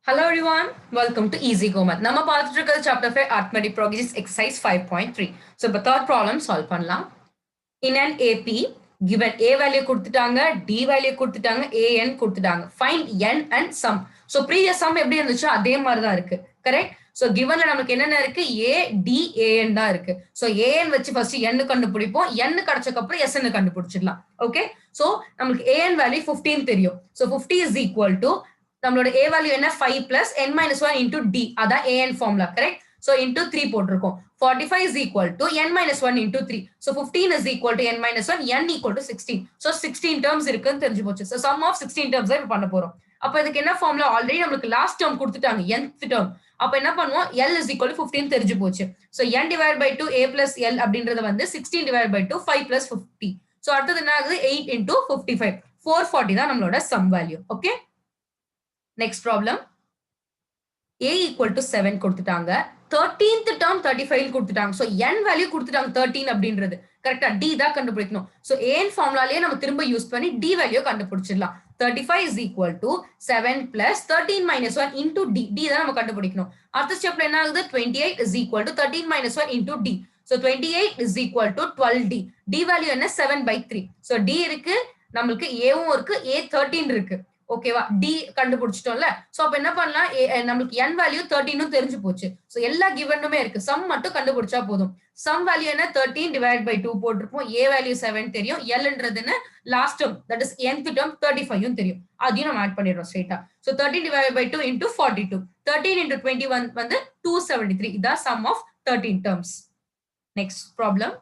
Hello everyone, welcome to Easy Go Math. நம்ம பார்த்துட்டு இருக்கிறது chapter 5 arithmetic progress exercise 5.3. So இப்போ third problem solve பண்ணலாம். In an AP given A value கொடுத்துட்டாங்க, D value கொடுத்துட்டாங்க, AN கொடுத்துட்டாங்க. Find N and sum. So previous sum எப்படி இருந்துச்சோ அதே மாதிரி தான் இருக்கு. Correct? So givenல நமக்கு என்னென்ன இருக்கு? A, D, AN தான் இருக்கு. So AN வச்சு first N கண்டுபிடிப்போம். N கிடைச்சதுக்கு அப்புறம் SN கண்டுபிடிச்சிடலாம். Okay? So நமக்கு AN value 15 தெரியும். So 50 is equal to நம்மளோட A value என்ன 5 plus n minus 1 into D அதான் AN formula correct so into 3 போட்டிருக்கோம் 45 is equal to n minus 1 into 3 so 15 is equal to n minus 1 n equal to 16 so 16 terms இருக்குன்னு தெரிஞ்சு போச்சு so sum of 16 terms தான் பண்ண போறோம் அப்ப இதுக்கு என்ன formula already நமக்கு last term கொடுத்துட்டாங்க nth term அப்ப என்ன பண்ணுவோம் L is equal to 15 தெரிஞ்சு போச்சு so n divided by 2 a plus L அப்படின்றது வந்து 16 divided by 2 5 plus 50 so அடுத்தது என்ன ஆகுது 8 into 55 440 தான் நம்மளோட sum value okay Next problem. A equal to 7 கொடுத்துட்டாங்க 13th term 35 கொடுத்துட்டாங்க so n value கொடுத்துட்டாங்க 13 அப்படின்றது கரெக்ட்டா D தான் கண்டுபிடிக்கணும் so AN ஃபார்முலாலயே நம்ம திரும்ப யூஸ் பண்ணி D வேல்யூ கண்டுபிடிச்சிடலாம் 35 is equal to 7 plus 13 minus 1 into D D தான் நம்ம கண்டுபிடிக்கணும் அடுத்த ஸ்டெப்ல என்ன ஆகுது 28 is equal to 13 minus 1 into D so 28 is equal to 12D D value என்ன 7 by 3 so D இருக்கு நமக்கு Aவும் இருக்கு A 13 இருக்கு ஓகேவா டி கண்டுபிடிச்சிட்டோம்ல சோ அப்ப என்ன பண்ணலாம் நமக்கு n வேல்யூ 13 தெரிஞ்சு போச்சு சோ எல்லா கிவனுமே இருக்கு சம் மட்டும் கண்டுபிடிச்சா போதும் சம் வேல்யூ என்ன 13 டிவைட் பை 2 போட்டுருப்போம் a வேல்யூ 7 தெரியும் l ன்றது என்ன last term that is nth term 35 தெரியும் அதையும் நம்ம ஆட் பண்ணிடுறோம் ஸ்ட்ரைட்டா so 13 divide by 2 into 42 13 into 21 வந்து 273 இதான் sum of 13 terms next problem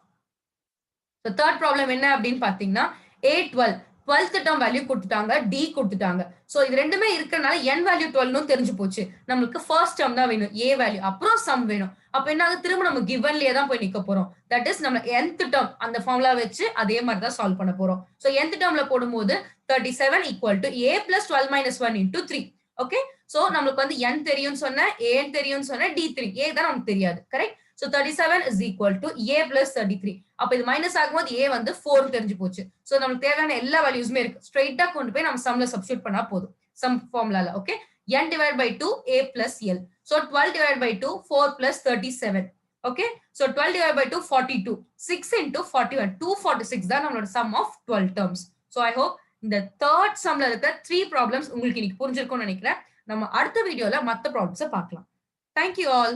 so third problem என்ன அப்படினு பாத்தீங்கன்னா a12 12th term value கொடுத்துட்டாங்க D கொடுத்துட்டாங்க சோ இது ரெண்டுமே இருக்கறனால n value 12 னு தெரிஞ்சு போச்சு நமக்கு first term தான் வேணும் A value அப்புறம் sum வேணும் அப்ப என்னால திரும்ப நம்ம givenலயே தான் போய் நிக்க போறோம் that is நம்ம nth term அந்த ஃபார்முலா வச்சு அதே மாதிரி தான் சால்வ் பண்ண போறோம் சோ nth termல போடும்போது 37 equal to A plus 12 minus 1 into 3 okay so நமக்கு வந்து n தெரியும்னு சொன்ன AN தெரியும்னு சொன்ன D3 A தான் நமக்கு தெரியாது correct So 37 is equal to A plus 33. அப்ப இது மைனஸ் ஆகும்போது A வந்து 4 தெரிஞ்சு போச்சு. So நமக்கு தேவையான எல்லா வேல்யூஸ்மே இருக்கு. ஸ்ட்ரைட்டா கொண்டு போய் நம்ம சம்ல சப்ஸ்டிட்யூட் பண்ணா போதும். சம் ஃபார்முலால okay. n divided by 2 A plus L. So 12 divided by 2 4 plus 37. Okay. So 12 divided by 2 42. 6 into 41 246 தான் நம்மளோட sum of 12 terms. So I hope இந்த third sumல இருக்க 3 problems உங்களுக்கு இன்னைக்கு புரிஞ்சிருக்கும்னு நினைக்கிறேன். நம்ம அடுத்த வீடியோல மத்த ப்ராப்ளம்ஸை பார்க்கலாம். Thank you all.